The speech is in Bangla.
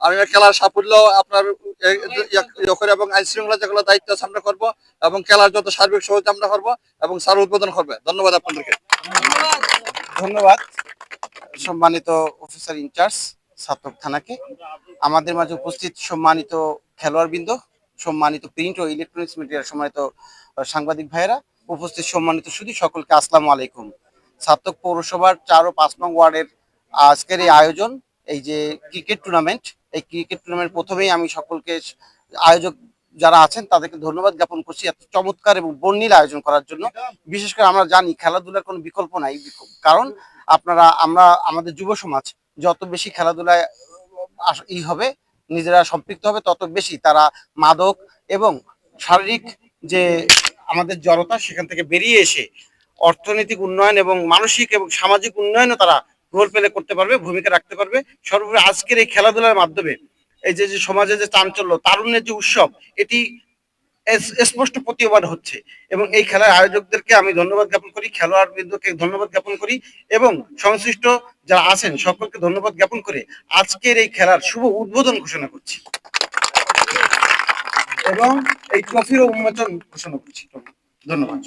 আমি খেলার সাফল্য আপনার এবং আইন শৃঙ্খলা যেগুলো দায়িত্ব আছে আমরা করবো এবং খেলার যত সার্বিক সহযোগিতা আমরা করবো এবং স্যার উদ্বোধন করবে। ধন্যবাদ আপনাদেরকে। ধন্যবাদ সম্মানিত অফিসার ইনচার্জ ছাত্র থানাকে। আমাদের মাঝে উপস্থিত সম্মানিত খেলোয়াড়বৃন্দ, সম্মানিত প্রিন্ট ও ইলেকট্রনিক্স মিডিয়ার সম্মানিত সাংবাদিক ভাইয়েরা, উপস্থিত সম্মানিত সুধী, সকলকে আসসালামু আলাইকুম। ছাত্র পৌরসভার 4 ও 5 নং ওয়ার্ডের আজকের এই আয়োজন, এই যে ক্রিকেট টুর্নামেন্ট, এই ক্রিকেট টুর্নামেন্ট প্রথমেই আমি সকলকে আয়োজক যারা আছেন তাদেরকে ধন্যবাদ জ্ঞাপন করছি এত চমৎকার এবং বর্ণিল আয়োজন করার জন্য। বিশেষ করে আমরা জানি খেলাধুলার কোনো বিকল্প নাই, কারণ আমরা আমাদের যুব সমাজ যত বেশি খেলাধুলায় হবে, নিজেরা সম্পৃক্ত হবে, তত বেশি তারা মাদক এবং শারীরিক যে আমাদের জড়তা সেখান থেকে বেরিয়ে এসে অর্থনৈতিক উন্নয়ন এবং মানসিক এবং সামাজিক উন্নয়নও তারা রোল প্লে করতে পারবে, ভূমিকা রাখতে পারবে। সর্বোপরি আজকের এই খেলাধুলার মাধ্যমে এই যে সমাজে যে চাঞ্চল্য, তারুণ্যের যে উৎসব, এটি স্পষ্ট প্রতীয়মান হচ্ছে। এবং এই খেলার আয়োজকদেরকে আমি ধন্যবাদ জ্ঞাপন করি, খেলোয়াড় বৃন্দকে ধন্যবাদ জ্ঞাপন করি এবং সংশ্লিষ্ট যারা আছেন সকলকে ধন্যবাদ জ্ঞাপন করে আজকের এই খেলার শুভ উদ্বোধন ঘোষণা করছি এবং এই ট্রফিরও উন্মোচন ঘোষণা করছি। ধন্যবাদ।